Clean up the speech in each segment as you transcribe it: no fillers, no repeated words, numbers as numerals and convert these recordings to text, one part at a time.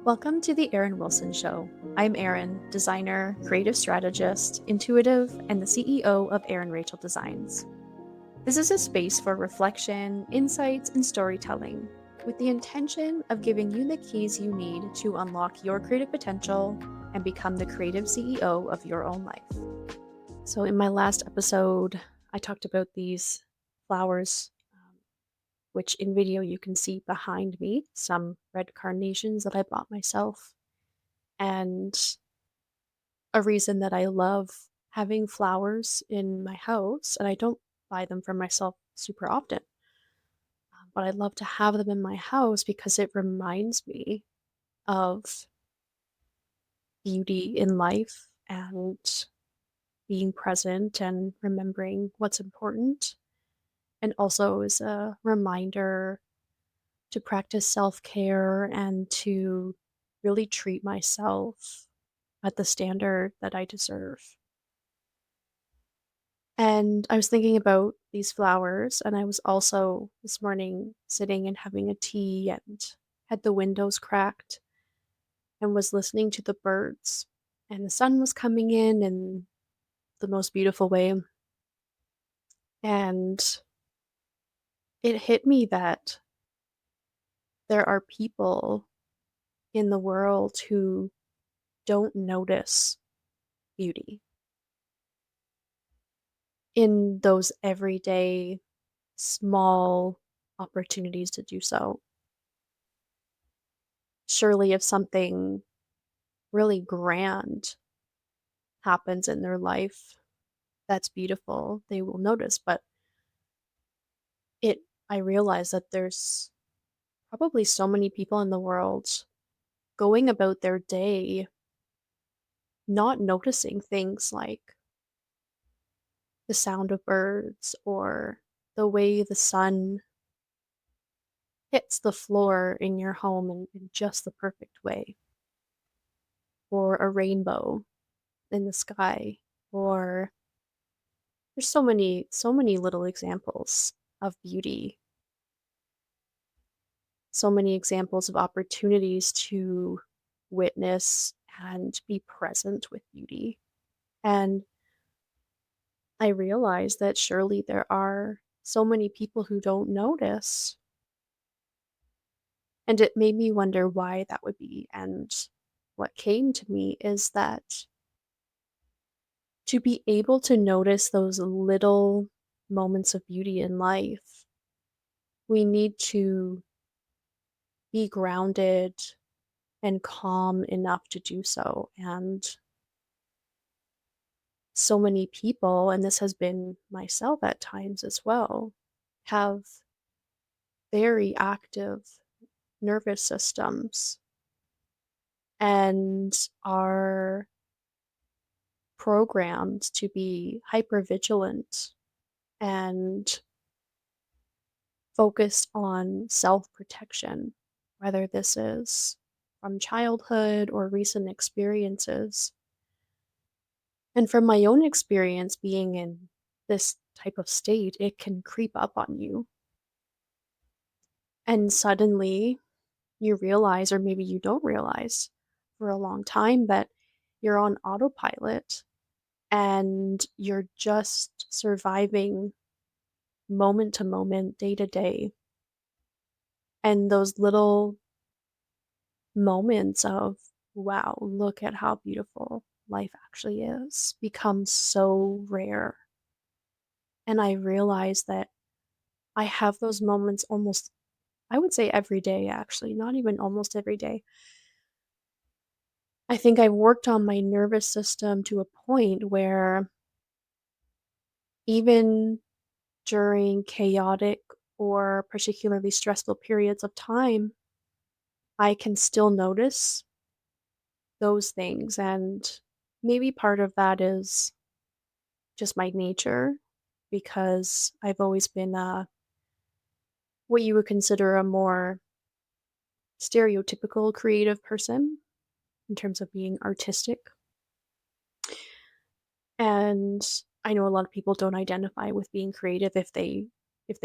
Welcome to the Erin Wilson Show. I'm Erin, designer, creative strategist, intuitive, and the CEO of Erin Rachel Designs. This is a space for reflection, insights, and storytelling, with the intention of giving you the keys you need to unlock your creative potential and become the creative CEO of your own life. So, in my last episode, I talked about these flowers, which in video you can see behind me, some red carnations that I bought myself. And a reason that I love having flowers in my house, and I don't buy them for myself super often, but I love to have them in my house because it reminds me of beauty in life and being present and remembering what's important. And also is a reminder to practice self care and to really treat myself at the standard that I deserve. And I was thinking about these flowers, and I was also this morning sitting and having a tea and had the windows cracked and was listening to the birds. And the sun was coming in the most beautiful way. And it hit me that there are people in the world who don't notice beauty in those everyday small opportunities to do so. Surely, if something really grand happens in their life that's beautiful, they will notice. But it I realize that there's probably so many people in the world going about their day not noticing things like the sound of birds or the way the sun hits the floor in your home in just the perfect way, or a rainbow in the sky, or there's so many little examples of beauty, so many examples of opportunities to witness and be present with beauty. And I realized that surely there are so many people who don't notice. And it made me wonder why that would be. And what came to me is that to be able to notice those little moments of beauty in life, we need to be grounded and calm enough to do so. And so many people, and this has been myself at times as well, have very active nervous systems and are programmed to be hypervigilant and focused on self protection, whether this is from childhood or recent experiences. And from my own experience being in this type of state, it can creep up on you. And suddenly you realize, or maybe you don't realize for a long time, that you're on autopilot and you're just surviving moment to moment, day to day. And those little moments of, wow, look at how beautiful life actually is, become so rare. And I realize that I have those moments almost, I would say every day, actually, not even almost every day. I think I've worked on my nervous system to a point where even during chaotic or particularly stressful periods of time, I can still notice those things. And maybe part of that is just my nature because I've always been what you would consider a more stereotypical creative person in terms of being artistic. And I know a lot of people don't identify with being creative if they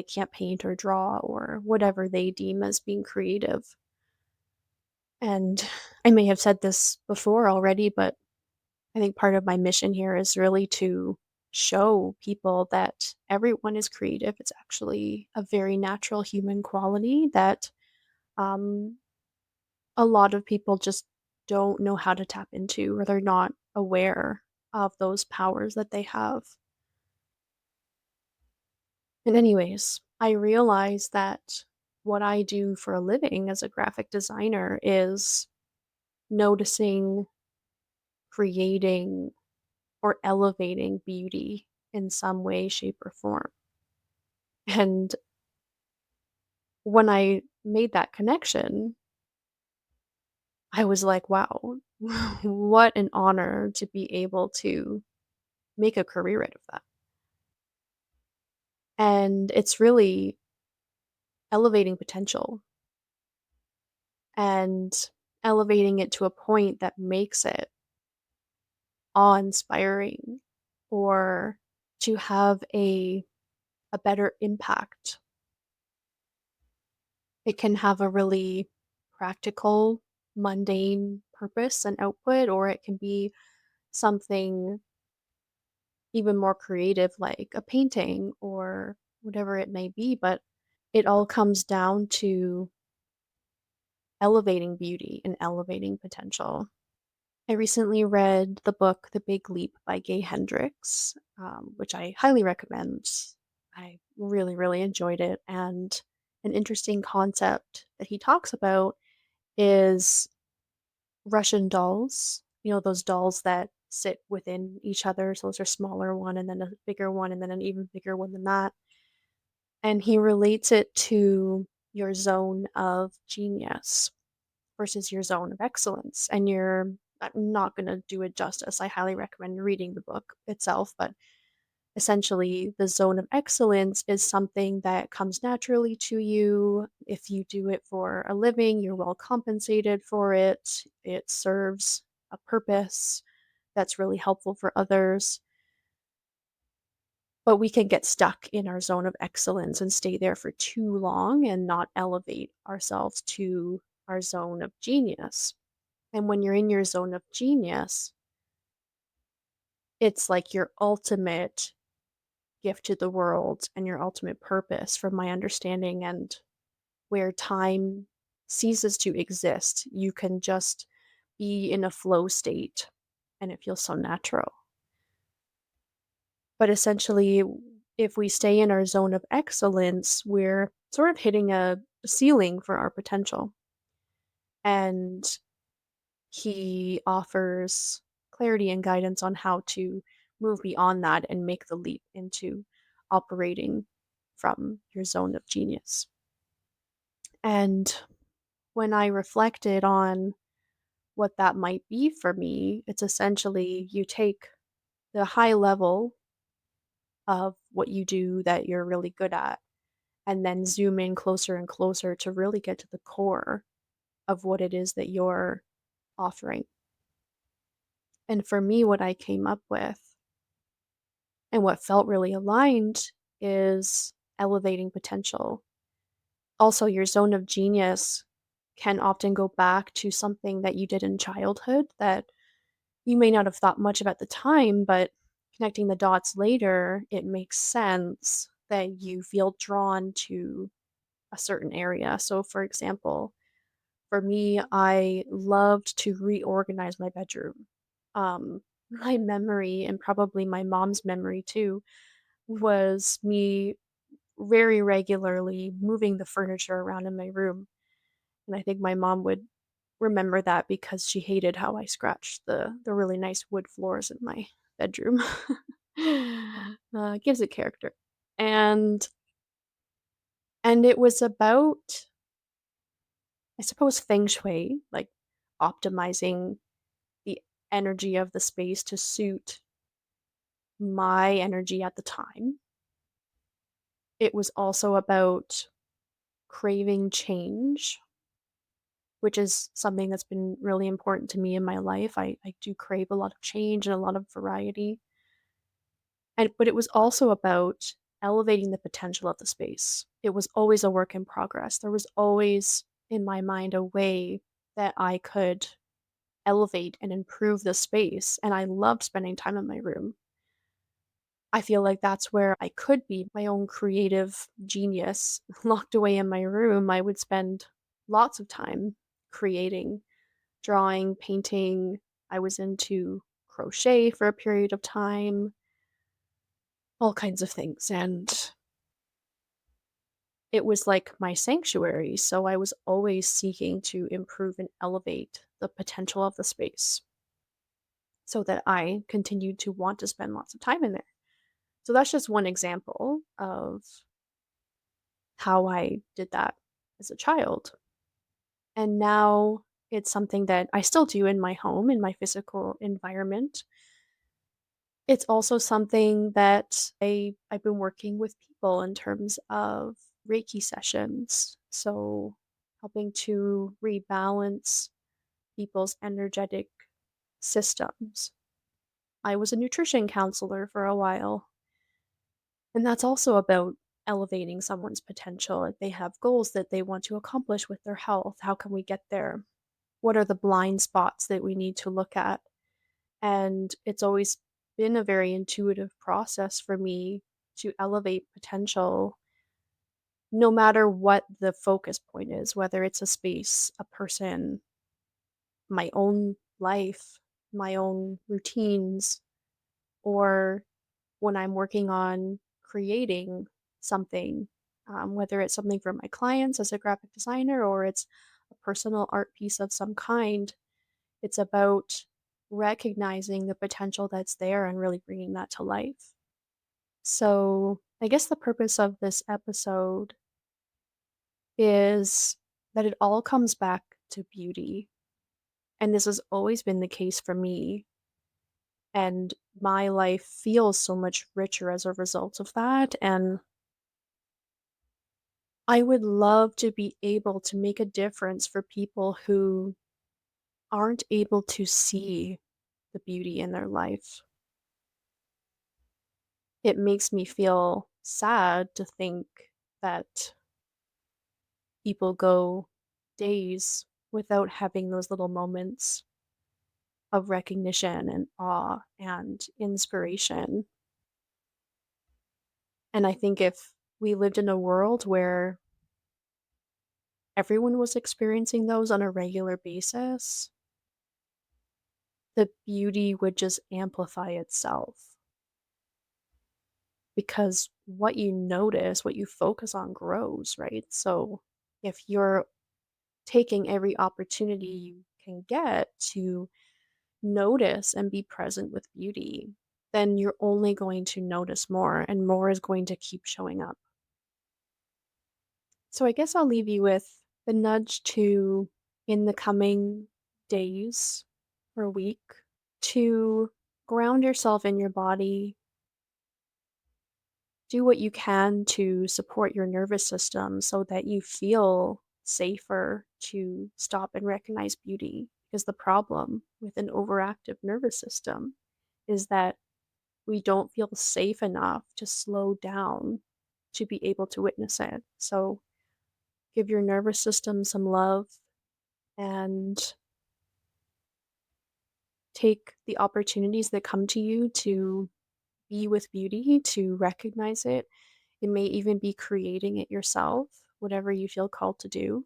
can't paint or draw or whatever they deem as being creative. And I may have said this before already, but I think part of my mission here is really to show people that everyone is creative. It's actually a very natural human quality that um, a lot of people just don't know how to tap into, or they're not aware of those powers that they have. And, anyways, I realize that what I do for a living as a graphic designer is noticing, creating, or elevating beauty in some way, shape, or form. And when I made that connection, I was like, wow, what an honor to be able to make a career out of that. And it's really elevating potential and elevating it to a point that makes it awe-inspiring or to have a better impact. It can have a really practical, mundane purpose and output, or it can be something even more creative like a painting or whatever it may be, but it all comes down to elevating beauty and elevating potential. I recently read the book The Big Leap by Gay Hendricks, which I highly recommend. I really, really enjoyed it. And an interesting concept that he talks about is Russian dolls. You know, those dolls that sit within each other. So those are smaller one and then a bigger one and then an even bigger one than that. And he relates it to your zone of genius versus your zone of excellence. And I'm not going to do it justice. I highly recommend reading the book itself, but essentially, the zone of excellence is something that comes naturally to you. If you do it for a living, you're well compensated for it. It serves a purpose that's really helpful for others. But we can get stuck in our zone of excellence and stay there for too long and not elevate ourselves to our zone of genius. And when you're in your zone of genius, it's like your ultimate gift to the world and your ultimate purpose, from my understanding, and where time ceases to exist. You can just be in a flow state and it feels so natural. But essentially, if we stay in our zone of excellence, we're sort of hitting a ceiling for our potential. And he offers clarity and guidance on how to move beyond that and make the leap into operating from your zone of genius. And when I reflected on what that might be for me, it's essentially you take the high level of what you do that you're really good at, and then zoom in closer and closer to really get to the core of what it is that you're offering. And for me, what I came up with and what felt really aligned is elevating potential. Also, your zone of genius can often go back to something that you did in childhood that you may not have thought much of at the time, but connecting the dots later, it makes sense that you feel drawn to a certain area. So, for example, for me, I loved to reorganize my bedroom. My memory, and probably my mom's memory too, was me very regularly moving the furniture around in my room. And I think my mom would remember that because she hated how I scratched the really nice wood floors in my bedroom. Gives it character. And it was about, I suppose, feng shui, like optimizing the energy of the space to suit my energy at the time. It was also about craving change, which is something that's been really important to me in my life. I do crave a lot of change and a lot of variety. But it was also about elevating the potential of the space. It was always a work in progress. There was always in my mind a way that I could elevate and improve the space, and I loved spending time in my room. I feel like that's where I could be my own creative genius locked away in my room. I would spend lots of time creating, drawing, painting. I was into crochet for a period of time, all kinds of things. And it was like my sanctuary. So I was always seeking to improve and elevate the potential of the space so that I continued to want to spend lots of time in there. So that's just one example of how I did that as a child. And now it's something that I still do in my home, in my physical environment. It's also something that I've been working with people in terms of Reiki sessions. So helping to rebalance people's energetic systems. I was a nutrition counselor for a while, and that's also about elevating someone's potential. If they have goals that they want to accomplish with their health, how can we get there? What are the blind spots that we need to look at? And it's always been a very intuitive process for me to elevate potential no matter what the focus point is, whether it's a space, a person, my own life, my own routines, or when I'm working on creating something, whether it's something for my clients as a graphic designer or it's a personal art piece of some kind. It's about recognizing the potential that's there and really bringing that to life. So, I guess the purpose of this episode is that it all comes back to beauty. And this has always been the case for me. And my life feels so much richer as a result of that. And I would love to be able to make a difference for people who aren't able to see the beauty in their life. It makes me feel sad to think that people go days without having those little moments of recognition and awe and inspiration. And I think if we lived in a world where everyone was experiencing those on a regular basis, the beauty would just amplify itself because what you notice, what you focus on grows, right? So if you're taking every opportunity you can get to notice and be present with beauty, then you're only going to notice more and more is going to keep showing up. So I guess I'll leave you with the nudge to, in the coming days or week, to ground yourself in your body, do what you can to support your nervous system so that you feel safer to stop and recognize beauty. Because the problem with an overactive nervous system is that we don't feel safe enough to slow down to be able to witness it. So give your nervous system some love and take the opportunities that come to you to be with beauty, to recognize it. It may even be creating it yourself, whatever you feel called to do.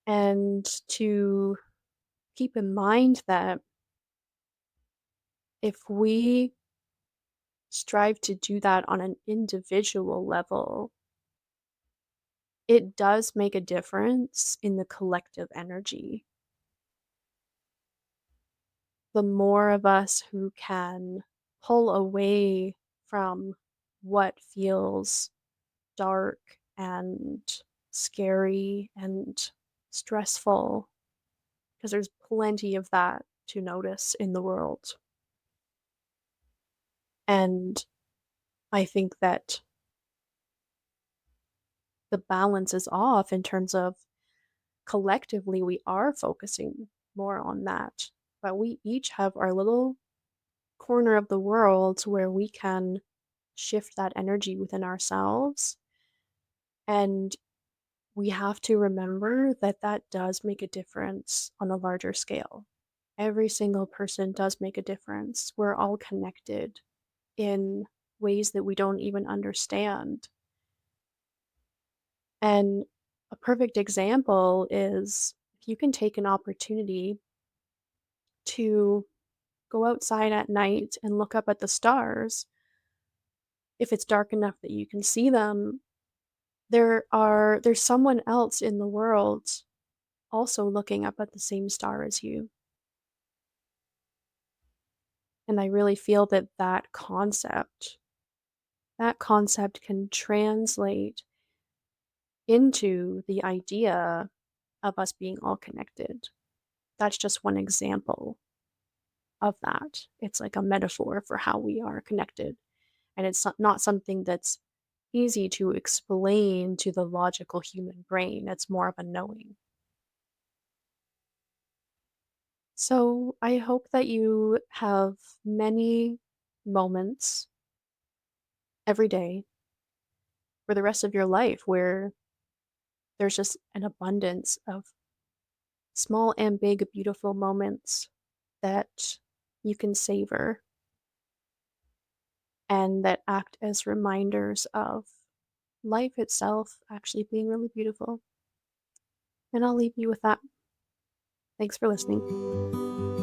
And to keep in mind that if we strive to do that on an individual level, it does make a difference in the collective energy. The more of us who can pull away from what feels dark and scary and stressful, because there's plenty of that to notice in the world. And I think that the balance is off in terms of collectively we are focusing more on that. But we each have our little corner of the world where we can shift that energy within ourselves. And we have to remember that that does make a difference on a larger scale. Every single person does make a difference. We're all connected in ways that we don't even understand. And a perfect example is if you can take an opportunity to go outside at night and look up at the stars, if it's dark enough that you can see them, there's someone else in the world also looking up at the same star as you. And I really feel that that concept can translate into the idea of us being all connected. That's just one example of that. It's like a metaphor for how we are connected. And it's not something that's easy to explain to the logical human brain. It's more of a knowing. So I hope that you have many moments every day for the rest of your life where there's just an abundance of small and big, beautiful moments that you can savor and that act as reminders of life itself actually being really beautiful. And I'll leave you with that. Thanks for listening.